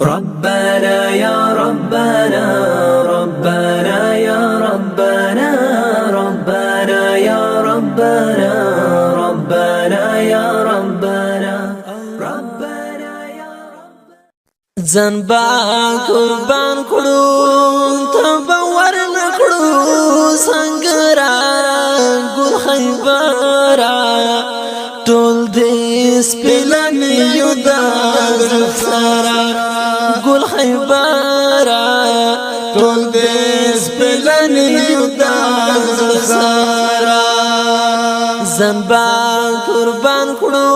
ربنا يا ربنا ربنا يا ربنا ربنا يا ربنا ربنا يا ربنا ربنا يا ربنا زنبا قربان کړو تبور نکړو سنگرا ګل خیبرا ټول دې سپلن یو د سارا ګل خیبرا ټول دې سپلن یو د سارا زنبا قربان کړو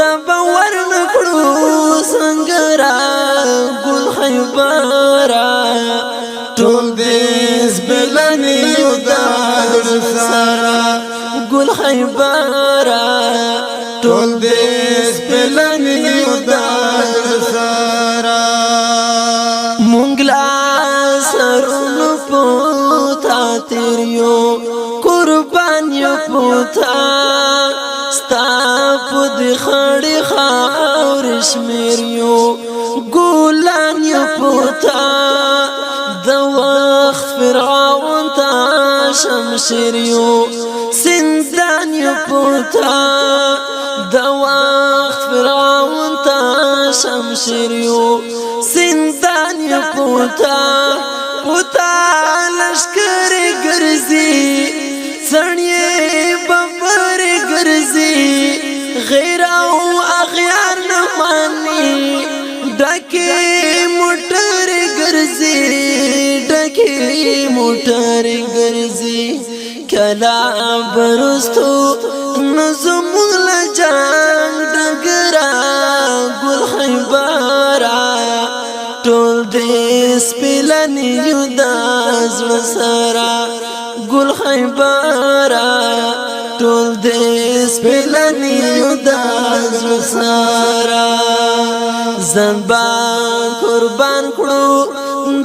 تبور نکړو سنگرا ګل خیبرا ټول دې سپلن یو د سارا ګل خیبرا ټول دې سپلن یو د سارا مونږ لا سرونو پوتا تیریو قربان یو پوتا ستا په دې خړې خاورې شمیریو ګلان یو پوتا د وخت فرعون ته شمشیریو سندان یو پوتا د وخت فرعون ته شمشیریو سندان یو پوتا پوتا لشکر ګرځي سړی ببر ګرځي غیر او اغیار نه مانی ډکه موټر ګرځي ډکه موټر ګرځي کلا برستو نظم لجان ډګرا ګل خیبرا ټول دې سپلن یو د زړه سارا ګل خیبرا ټول دې سپلن یو د زړه سارا زنبا قربان کړو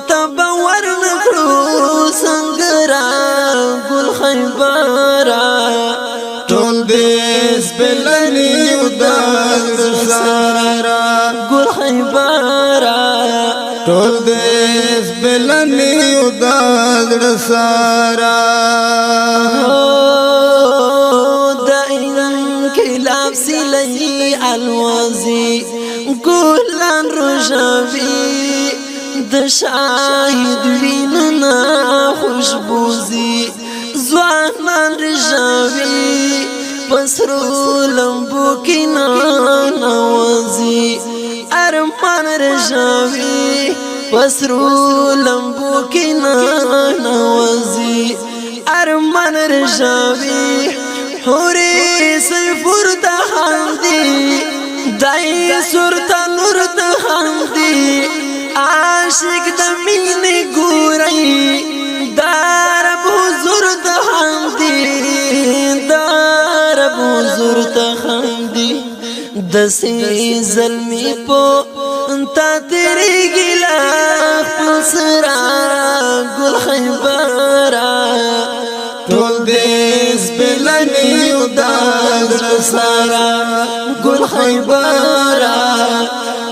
تبور نکړو سنگرا ګل خیبرا ټول دې سپلن یو د سارا ګل خیبرا ټول دې سپلن یو د سارا د انقلاب سلی الوازی ګلان روژوي د شاهد ویننا خوشبوزي ځوانان رژوي پسرو لمبو کې نوازي ارمان رژوي پسرو لمبو کې نوازي ارمان رژوي حوري سفر د حمدي دای سورتا نور د حمدي عاشق د مینې ګورای دار بزرگ د حمدي دار بزرگ د حمدي د سي زلمي په تا تیرې ګلا پسرا ګل خیبرا ټول دې سپلن یو د سارا ګل خیبرا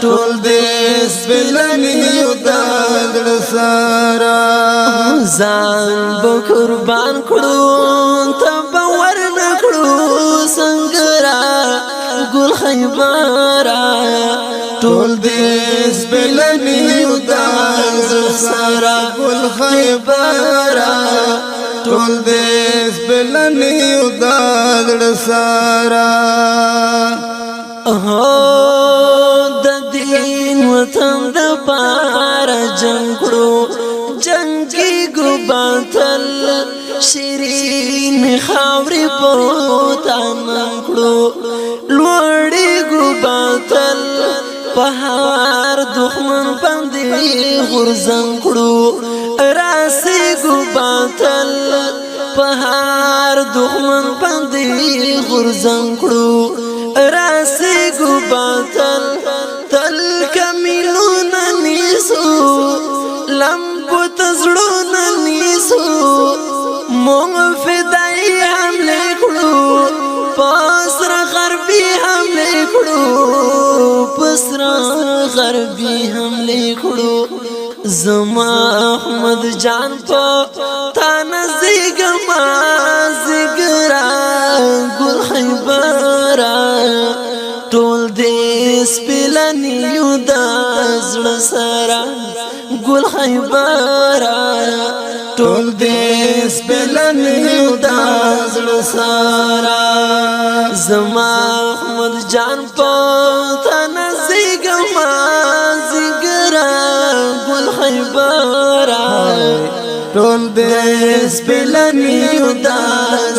ټول دې سپلن یو د سارا ځان به قربان کړو تبور نکړو سنگرا ګل خیبرا ټول دې سپلن یو د سارا ګل خیبرا ټول دې سپلن یو د سارا د دین وطن د پار جنگ کړو جنگي ګو باطل شیرین خاورې پوتا نکړو لوړې ګو باطل پهار دښمن باندې غرزن کړو راسي ګو باطل پهار دښمن باندې غرزن کړو راسي ګو باطل تل کمینون نیسو لمبو تزړون نیسو مونږ فدای حمله کړو پاسر غربي حمله کړو پسرا غربي حملې کړو زما احمد جان په تا نزيګما زګرا ګل خیبرا ټول دې سپلنیو د زړه سره ګل خیبرا ټول دې سپلنیو د زړه سره زما احمد جان په تا نزيګما زګرا ګل خیبرا ټول دې سپلنیو د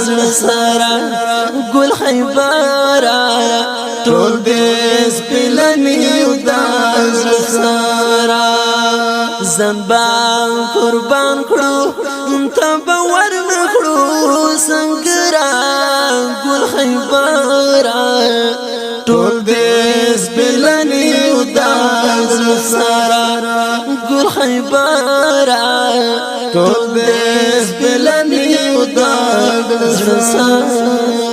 زړه سره ګل خیبرا ټول دې سپلنیو د زړه سره زنبا قربان کړو ته باور نکړو څنګه ګل خیبرا ټول دې سپلنیو د زړه سره ګل خیبرا ټول دې سپلنیو د زړه سره